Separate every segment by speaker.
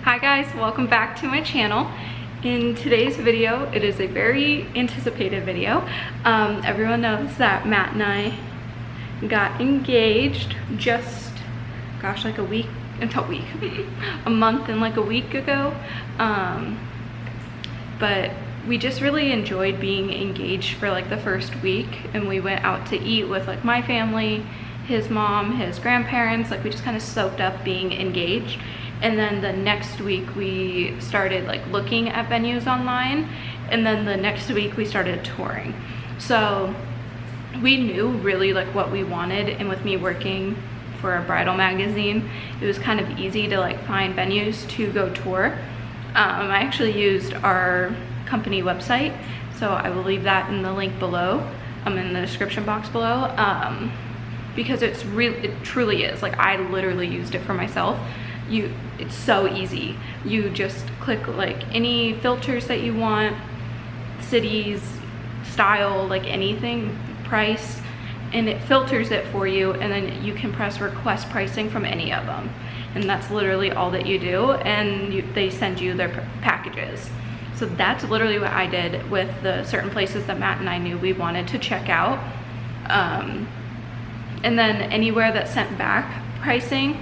Speaker 1: Hi guys, welcome back to my channel. In today's video, it is a very anticipated video. Everyone knows that Matt and I got engaged just, gosh, like a month and like a week ago. But we just really enjoyed being engaged for like the first week, and we went out to eat with like my family, his mom, his grandparents. Like we just kind of soaked up being engaged. And then the next week we started like looking at venues online, and then the next week we started touring. So we knew really like what we wanted, and with me working for a bridal magazine, it was kind of easy to like find venues to go tour. I actually used our company website, so I will leave that in the link below, in the description box below, because it truly is like, I literally used it for myself. It's so easy. You just click like any filters that you want, cities, style, like anything, price, and it filters it for you, and then you can press request pricing from any of them, and that's literally all that you do, and they send you their packages. So that's literally what I did with the certain places that Matt and I knew we wanted to check out, and then anywhere that sent back pricing,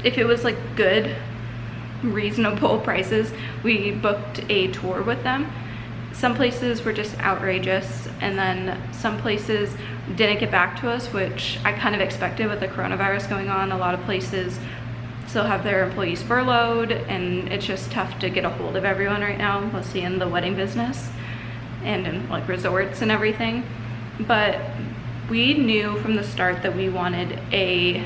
Speaker 1: if it was like good, reasonable prices, we booked a tour with them. Some places were just outrageous, and then some places didn't get back to us, which I kind of expected with the coronavirus going on. A lot of places still have their employees furloughed, and it's just tough to get a hold of everyone right now, mostly in the wedding business and in like resorts and everything. But we knew from the start that we wanted a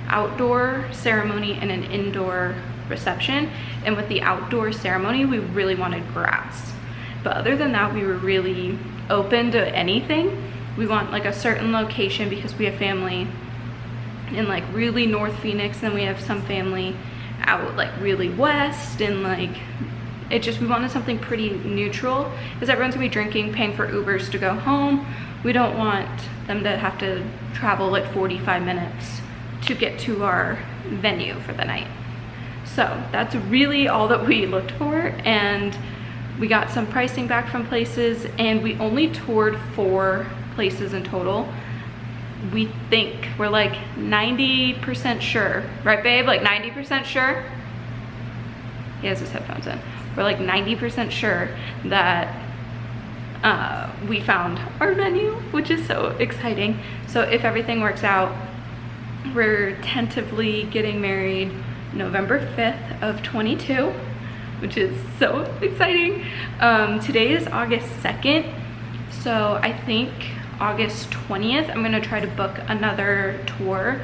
Speaker 1: outdoor ceremony and an indoor reception, and with the outdoor ceremony we really wanted grass, but other than that we were really open to anything. We want like a certain location because we have family in like really North Phoenix, and we have some family out like really west, and like we wanted something pretty neutral because everyone's gonna be drinking, paying for Ubers to go home. We don't want them to have to travel like 45 minutes to get to our venue for the night. So that's really all that we looked for, and we got some pricing back from places, and we only toured 4 places in total. We think we're like 90% sure, right babe? Like 90% sure? He has his headphones in. We're like 90% sure that we found our venue, which is so exciting. So if everything works out, we're tentatively getting married November 5th of 22, which is so exciting. Today is August 2nd, so I think August 20th I'm gonna try to book another tour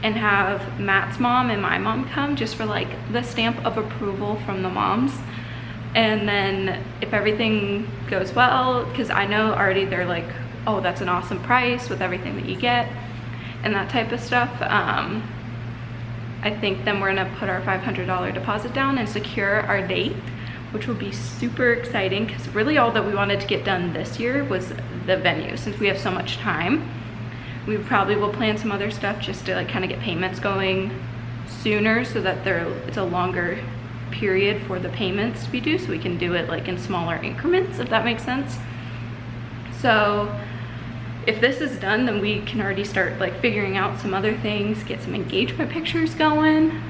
Speaker 1: and have Matt's mom and my mom come, just for like the stamp of approval from the moms. And then if everything goes well, because I know already they're like, oh, that's an awesome price with everything that you get and that type of stuff, I think then we're gonna put our $500 deposit down and secure our date, which will be super exciting, because really all that we wanted to get done this year was the venue. Since we have so much time, we probably will plan some other stuff just to like kind of get payments going sooner, so that it's a longer period for the payments to be due, so we can do it like in smaller increments, if that makes sense. So if this is done, then we can already start like figuring out some other things, get some engagement pictures going.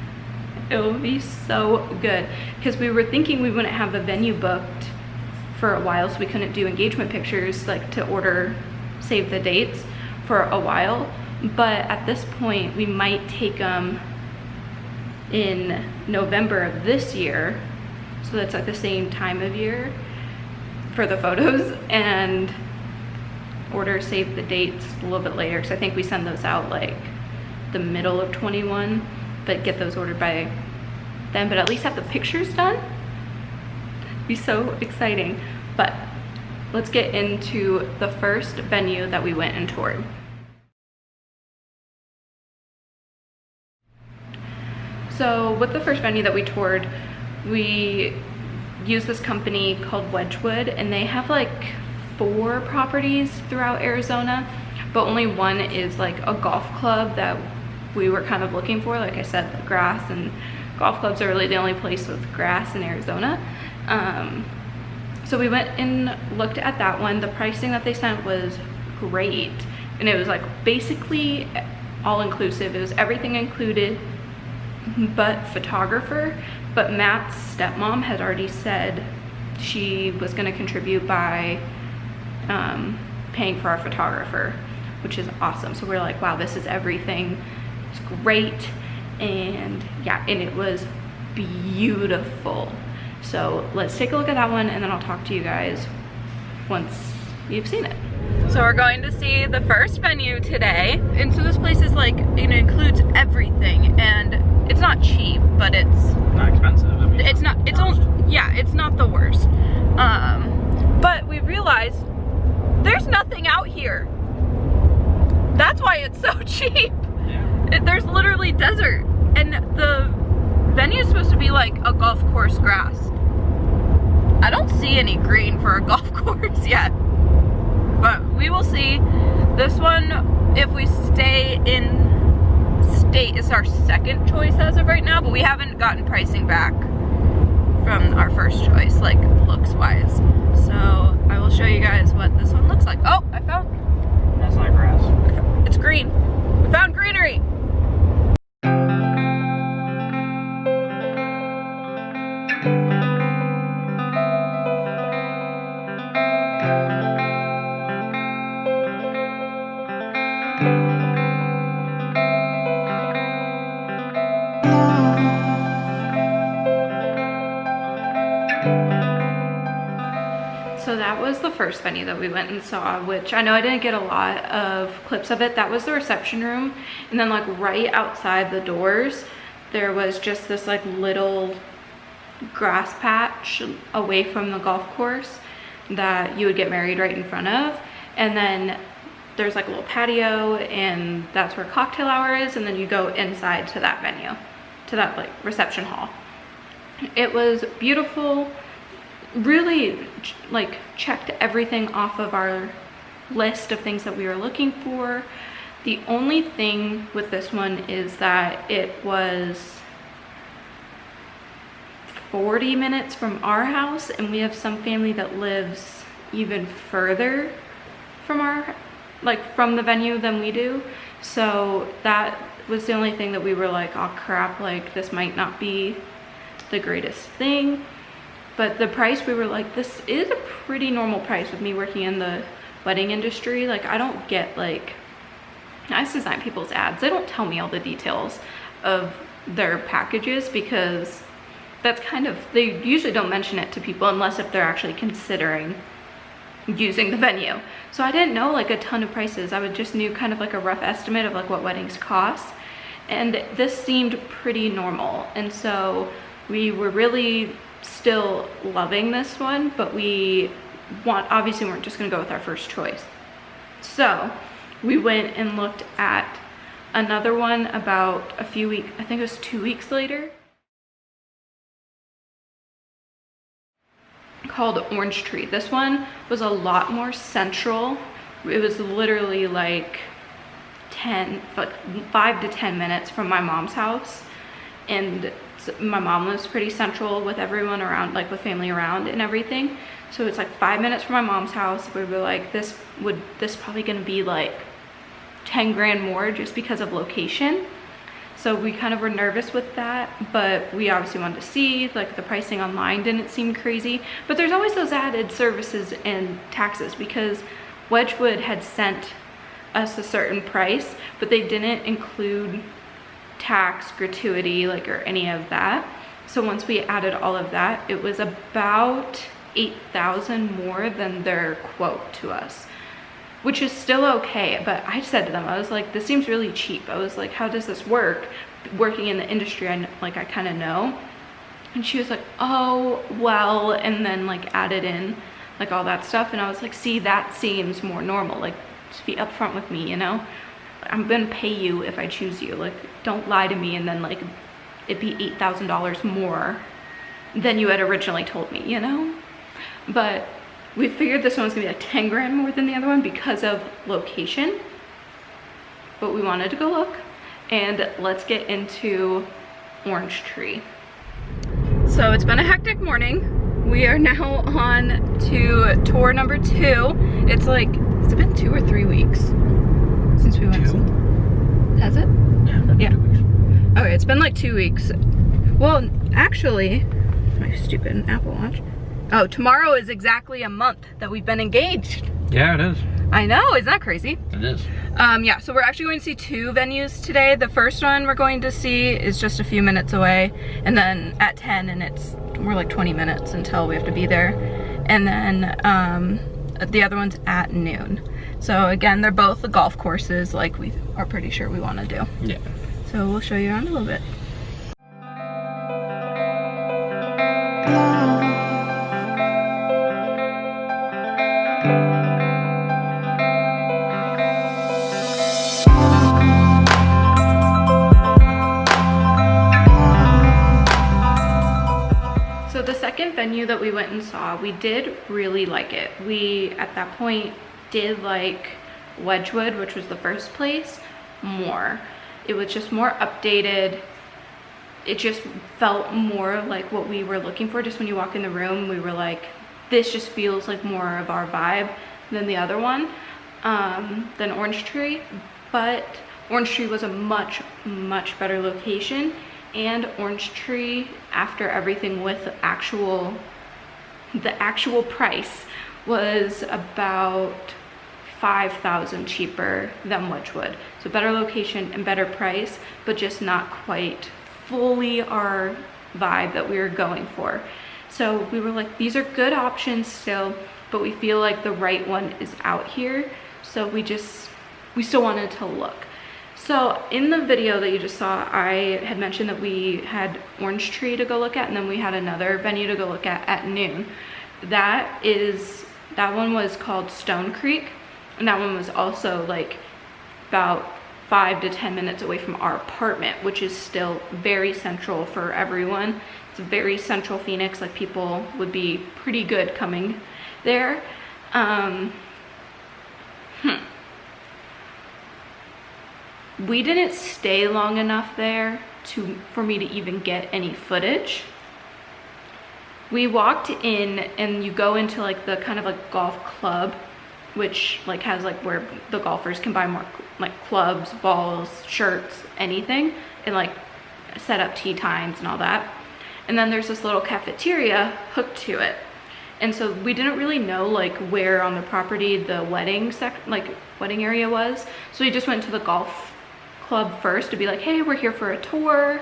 Speaker 1: It will be so good, because we were thinking we wouldn't have the venue booked for a while, so we couldn't do engagement pictures like to order, save the dates for a while. But at this point we might take them in November of this year, so that's like the same time of year for the photos, and order save the dates a little bit later, because I think we send those out like the middle of 21, but get those ordered by then, but at least have the pictures done. It'd be so exciting. But let's get into the first venue that we went and toured. So with the first venue that we toured, we used this company called Wedgwood, and they have like 4 properties throughout Arizona, but only one is like a golf club that we were kind of looking for. Like I said, the grass and golf clubs are really the only place with grass in Arizona. So we went and looked at that one. The pricing that they sent was great, and it was like basically all inclusive. It was everything included but photographer. But Matt's stepmom had already said she was going to contribute by paying for our photographer, which is awesome. So we're like, wow, this is everything. It's great. And yeah, and it was beautiful. So let's take a look at that one, and then I'll talk to you guys once you've seen it. So we're going to see the first venue today. And so this place is like, it includes everything, and it's not cheap, but it's
Speaker 2: not expensive. I mean,
Speaker 1: it's not, it's only, yeah, it's not the worst. But we realized there's nothing out here. That's why it's so cheap. Yeah. There's literally desert, and the venue is supposed to be like a golf course grass. I don't see any green for a golf course yet, but we will see. This one, if we stay in state, is our second choice as of right now, but we haven't gotten pricing back from our first choice, like looks wise. So I will show you guys what this one looks like. Oh, I found.
Speaker 2: That's not grass.
Speaker 1: It's green. We found greenery. So that was the first venue that we went and saw, which I know I didn't get a lot of clips of it. That was the reception room. And then like right outside the doors, there was just this like little grass patch away from the golf course that you would get married right in front of. And then there's like a little patio, and that's where cocktail hour is. And then you go inside to that venue, to that like reception hall. It was beautiful. Really like checked everything off of our list of things that we were looking for. The only thing with this one is that it was 40 minutes from our house, and we have some family that lives even further from our, like from the venue than we do. So that was the only thing that we were like, oh crap, like this might not be the greatest thing. But the price, we were like, this is a pretty normal price with me working in the wedding industry. Like I don't get like, I design people's ads. They don't tell me all the details of their packages, because that's kind of, they usually don't mention it to people unless if they're actually considering using the venue. So I didn't know like a ton of prices. I would just knew kind of like a rough estimate of like what weddings cost. And this seemed pretty normal. And so we were really still loving this one, but we obviously weren't just gonna go with our first choice. So we went and looked at another one about a few weeks, I think it was 2 weeks later, called Orange Tree. This one was a lot more central. It was literally like 5 to 10 minutes from my mom's house, and my mom lives pretty central with everyone around, like with family around and everything. So it's like 5 minutes from my mom's house. We were like, this probably gonna be like 10 grand more just because of location. So we kind of were nervous with that, but we obviously wanted to see, like the pricing online didn't seem crazy. But there's always those added services and taxes, because Wedgwood had sent us a certain price, but they didn't include tax, gratuity, like, or any of that. So once we added all of that, it was about $8,000 more than their quote to us, which is still okay. But I said to them, I was like, this seems really cheap. I was like, how does this work? Working in the industry, I kind of know. And she was like, oh, well, and then like added in like all that stuff. And I was like, see, that seems more normal. Like, just be upfront with me, you know? I'm gonna pay you if I choose you. Like, don't lie to me and then like it be $8,000 more than you had originally told me, you know? But we figured this one was gonna be like 10 grand more than the other one because of location. But we wanted to go look, and let's get into Orange Tree. So it's been a hectic morning. We are now on to tour number 2. It's like, has it been 2 or 3 weeks since we went?
Speaker 2: 2.
Speaker 1: Has it?
Speaker 2: Yeah. 2 weeks.
Speaker 1: Okay, it's been like 2 weeks. Well, actually, my stupid Apple Watch. Oh, tomorrow is exactly a month that we've been engaged.
Speaker 2: Yeah, it is.
Speaker 1: I know, isn't that crazy?
Speaker 2: It is.
Speaker 1: Yeah, so we're actually going to see 2 venues today. The first one we're going to see is just a few minutes away, and then at 10, and it's more like 20 minutes until we have to be there. And then the other one's at noon. So again, they're both the golf courses like we are pretty sure we want to do.
Speaker 2: Yeah.
Speaker 1: So we'll show you around a little bit. So the second venue that we went and saw, we did really like it. We, at that point, did like Wedgwood, which was the first place, more. It was just more updated. It just felt more like what we were looking for. Just when you walk in the room, we were like, this just feels like more of our vibe than the other one, than Orange Tree. But Orange Tree was a much, much better location. And Orange Tree, after everything with the actual price, was about $5,000 cheaper than Wedgwood. So better location and better price, but just not quite fully our vibe that we were going for. So we were like, these are good options still, but we feel like the right one is out here. So we still wanted to look. So in the video that you just saw, I had mentioned that we had Orange Tree to go look at, and then we had another venue to go look at noon. That one was called Stone Creek, and that one was also like about 5 to 10 minutes away from our apartment, which is still very central for everyone. It's very central Phoenix, like people would be pretty good coming there. We didn't stay long enough there for me to even get any footage. We walked in, and you go into like the kind of like golf club, which like has like where the golfers can buy more like clubs, balls, shirts, anything, and like set up tee times and all that. And then there's this little cafeteria hooked to it. And so we didn't really know like where on the property the wedding area was. So we just went to the golf club first to be like, hey, we're here for a tour,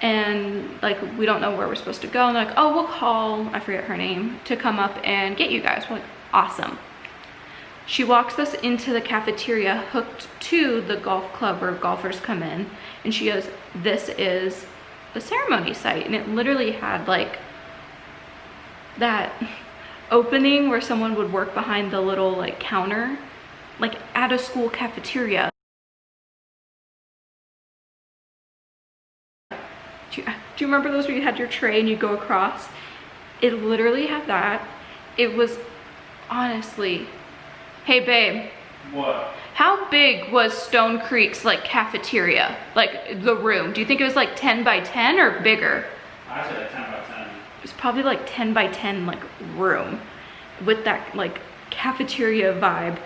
Speaker 1: and like we don't know where we're supposed to go. And they're like, oh, we'll call, I forget her name, to come up and get you guys. We're like, awesome. She walks us into the cafeteria hooked to the golf club where golfers come in, and she goes, this is the ceremony site. And it literally had like that opening where someone would work behind the little like counter, like at a school cafeteria. Do you remember those where you had your tray and you go across? It literally had that. It was honestly, hey babe.
Speaker 2: What?
Speaker 1: How big was Stone Creek's like cafeteria? Like the room? Do you think it was like 10 by 10 or bigger?
Speaker 2: I said 10 by 10.
Speaker 1: It was probably like 10 by 10 like room with that like cafeteria vibe.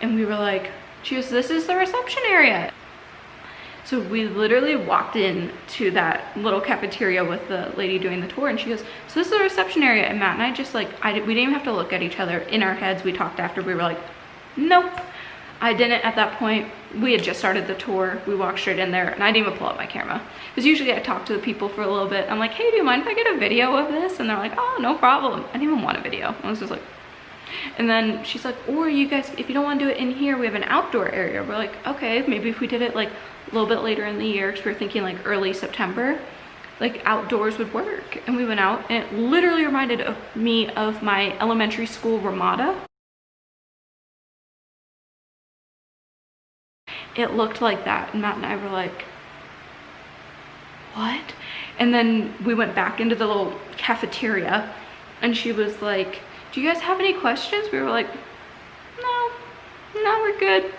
Speaker 1: And we were like, she goes, this is the reception area. So we literally walked in to that little cafeteria with the lady doing the tour, and she goes, so this is the reception area. And Matt and I just like, we didn't even have to look at each other. In our heads, we talked after. We were like, nope. I didn't at that point. We had just started the tour. We walked straight in there, and I didn't even pull out my camera. Because usually I talk to the people for a little bit. I'm like, hey, do you mind if I get a video of this? And they're like, oh, no problem. I didn't even want a video. I was just like, and then she's like, or you guys, if you don't want to do it in here, we have an outdoor area. We're like, okay, maybe if we did it like a little bit later in the year, because we were thinking like early September, like outdoors would work. And we went out, and it literally reminded me of my elementary school Ramada. It looked like that, and Matt and I were like, what? And then we went back into the little cafeteria, and she was like, do you guys have any questions? We were like, no, we're good.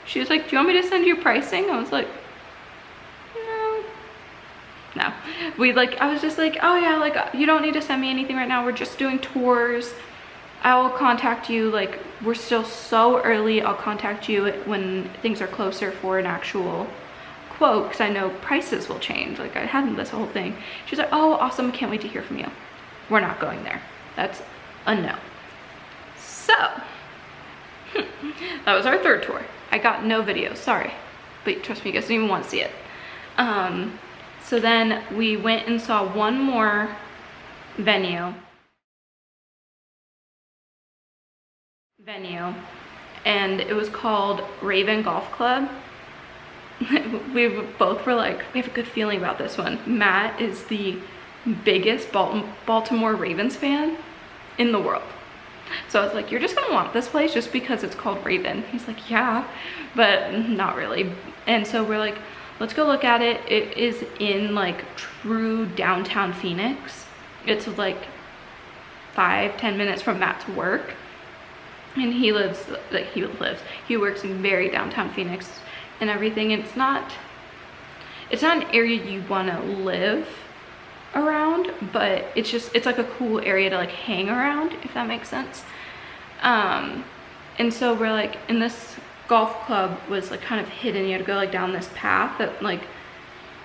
Speaker 1: She was like, do you want me to send you pricing? I was like, no. I was just like, oh yeah, like you don't need to send me anything right now. We're just doing tours. I will contact you, like we're still so early. I'll contact you when things are closer for an actual quote, because I know prices will change. Like I had this whole thing. She's like, oh awesome, can't wait to hear from you. We're not going there. That's a no. So that was our third tour. I got no video, sorry, but trust me, you guys didn't even want to see it. So then we went and saw one more venue, and it was called Raven Golf Club. We both were like, we have a good feeling about this one. Matt is the biggest Baltimore Ravens fan in the world. So I was like, you're just gonna want this place just because it's called Raven. He's like, yeah, but not really. And so we're like, let's go look at it. It is in like true downtown Phoenix. It's like 5-10 minutes from Matt's work. And he works in very downtown Phoenix and everything. And it's not an area you wanna live around, but it's like a cool area to like hang around, if that makes sense. And so we're like, and this golf club was like kind of hidden. You had to go like down this path that like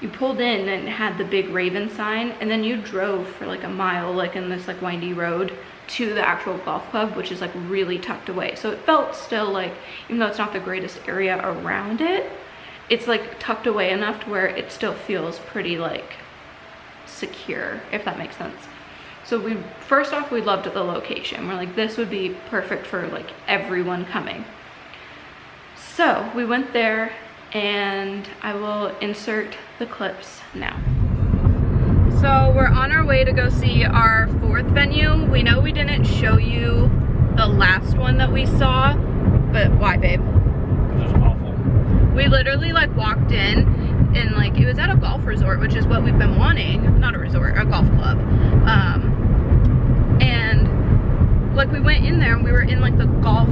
Speaker 1: you pulled in and it had the big Raven sign, and then you drove for like a mile like in this like windy road to the actual golf club, which is like really tucked away. So it felt still like, even though it's not the greatest area around it, it's like tucked away enough to where it still feels pretty like secure, if that makes sense. So first off, we loved the location. We're like, this would be perfect for like everyone coming. So we went there, and I will insert the clips now. So we're on our way to go see our fourth venue. We know we didn't show you the last one that we saw, but why, babe?
Speaker 2: It was awful.
Speaker 1: We literally like walked in, and like it was at a golf resort, which is what we've been wanting. Not a resort, a golf club. And like we went in there and we were in like the golf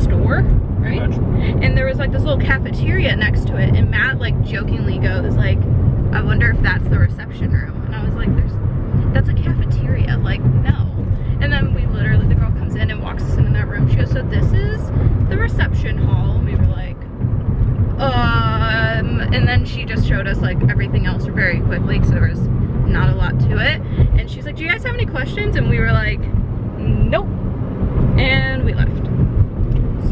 Speaker 1: store, right? And there was like this little cafeteria next to it, and Matt like jokingly goes like, I wonder if that's the reception room. And I was like, that's a cafeteria, like no. And then we literally, the girl comes in and walks us into that room. She goes, so this is the reception hall. And we were like, and then she just showed us like everything else very quickly, because there was not a lot to it. And she's like, do you guys have any questions? And we were like, nope. And we left.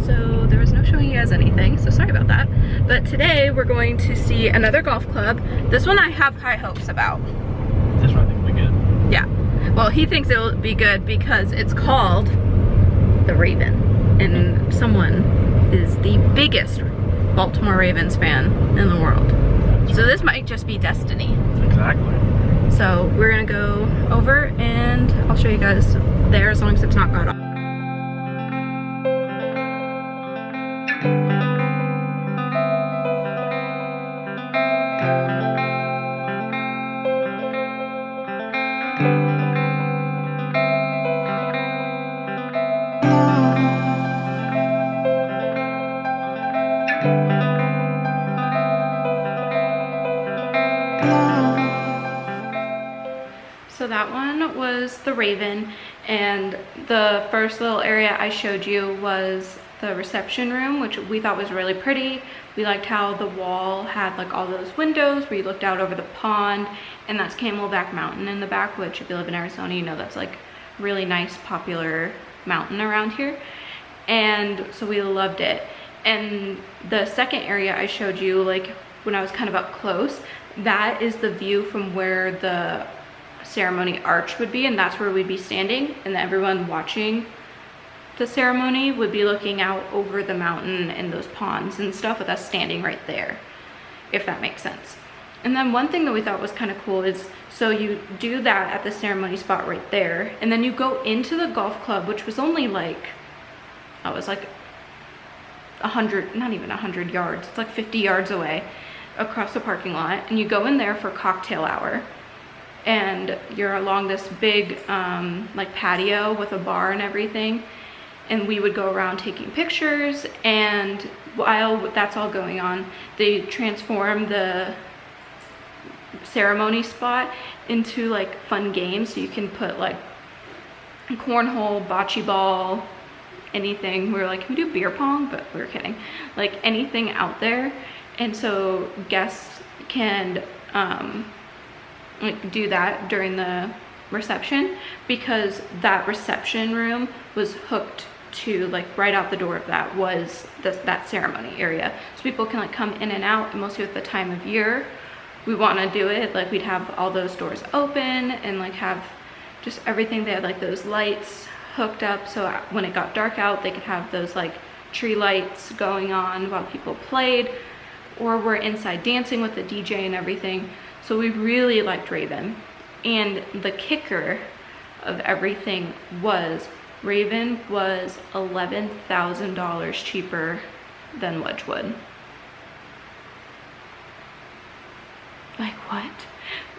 Speaker 1: So there was no showing you guys anything, so sorry about that. But today we're going to see another golf club. This one I have high hopes about.
Speaker 2: This one I think will be good.
Speaker 1: Yeah. Well, he thinks it will be good because it's called the Raven, and someone is the biggest Baltimore Ravens fan in the world. So this might just be destiny.
Speaker 2: Exactly.
Speaker 1: So we're gonna go over and I'll show you guys there, as long as it's not got off. So that one was the Raven, and the first little area I showed you was the reception room, which we thought was really pretty. We liked how the wall had like all those windows where you looked out over the pond, and that's Camelback Mountain in the back, which if you live in Arizona, you know that's like really nice, popular mountain around here. And so we loved it. And the second area I showed you, like when I was kind of up close, that is the view from where the ceremony arch would be, and that's where we'd be standing, and everyone watching the ceremony would be looking out over the mountain and those ponds and stuff, with us standing right there, if that makes sense. And then one thing that we thought was kind of cool is, so you do that at the ceremony spot right there, and then you go into the golf club, which was only like, I was like 100, not even 100 yards, it's like 50 yards away across the parking lot, and you go in there for cocktail hour. And you're along this big like patio with a bar and everything, and we would go around taking pictures. And while that's all going on, they transform the ceremony spot into like fun games. So you can put like cornhole, bocce ball, anything. We were like, can we do beer pong? But we were kidding. Like anything out there. And so guests can like do that during the reception, because that reception room was hooked to like right out the door of that was that ceremony area, so people can like come in and out. And mostly at the time of year we want to do it, like we'd have all those doors open and like have just everything. They had like those lights hooked up, so when it got dark out they could have those like tree lights going on while people played, or were inside dancing with the DJ and everything. So we really liked Raven. And the kicker of everything was Raven was $11,000 cheaper than Wedgwood. Like what?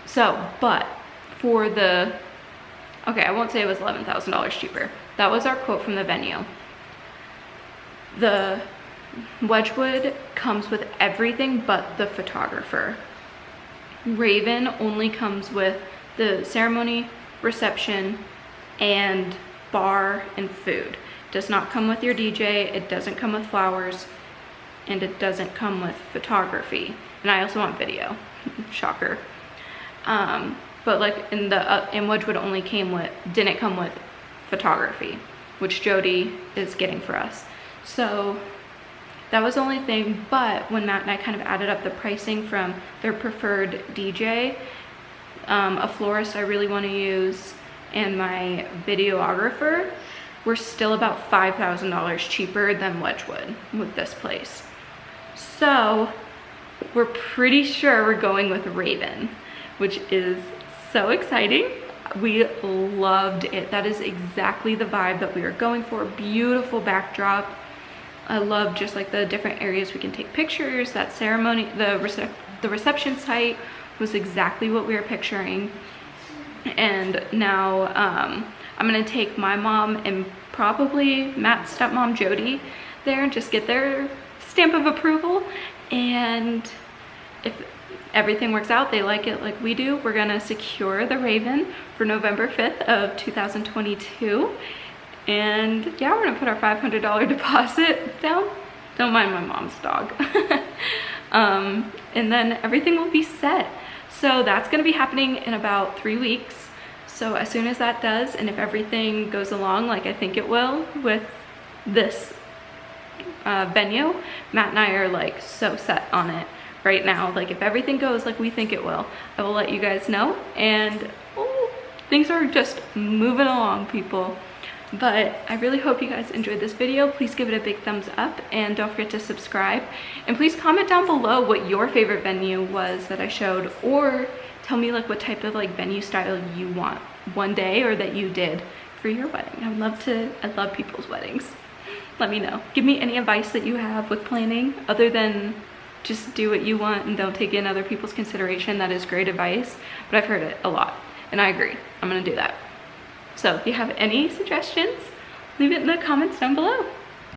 Speaker 1: So, but for the, okay, I won't say it was $11,000 cheaper. That was our quote from the venue. The Wedgwood comes with everything but the photographer. Raven only comes with the ceremony, reception, and bar and food. It does not come with your DJ, it doesn't come with flowers, and it doesn't come with photography. And I also want video. Shocker. But like in Wedgwood only didn't come with photography, which Jody is getting for us. So that was the only thing. But when Matt and I kind of added up the pricing from their preferred DJ, a florist I really want to use, and my videographer, were still about $5,000 cheaper than Wedgwood with this place. So we're pretty sure we're going with Raven, which is so exciting. We loved it. That is exactly the vibe that we were going for. Beautiful backdrop. I love just like the different areas we can take pictures. That ceremony, the reception site was exactly what we were picturing. And now I'm gonna take my mom and probably Matt's stepmom Jody there and just get their stamp of approval. And if everything works out, they like it like we do, we're gonna secure the Raven for November 5th of 2022. And yeah, we're gonna put our $500 deposit down. Don't mind my mom's dog. And then everything will be set. So that's gonna be happening in about 3 weeks. So as soon as that does, and if everything goes along like I think it will with this venue, Matt and I are like so set on it right now. Like if everything goes like we think it will, I will let you guys know. And things are just moving along, people. But I really hope you guys enjoyed this video. Please give it a big thumbs up and don't forget to subscribe. And please comment down below what your favorite venue was that I showed, or tell me like what type of like venue style you want one day or that you did for your wedding. I love people's weddings. Let me know. Give me any advice that you have with planning other than just do what you want and don't take in other people's consideration. That is great advice, but I've heard it a lot and I agree. I'm gonna do that. So if you have any suggestions, leave it in the comments down below.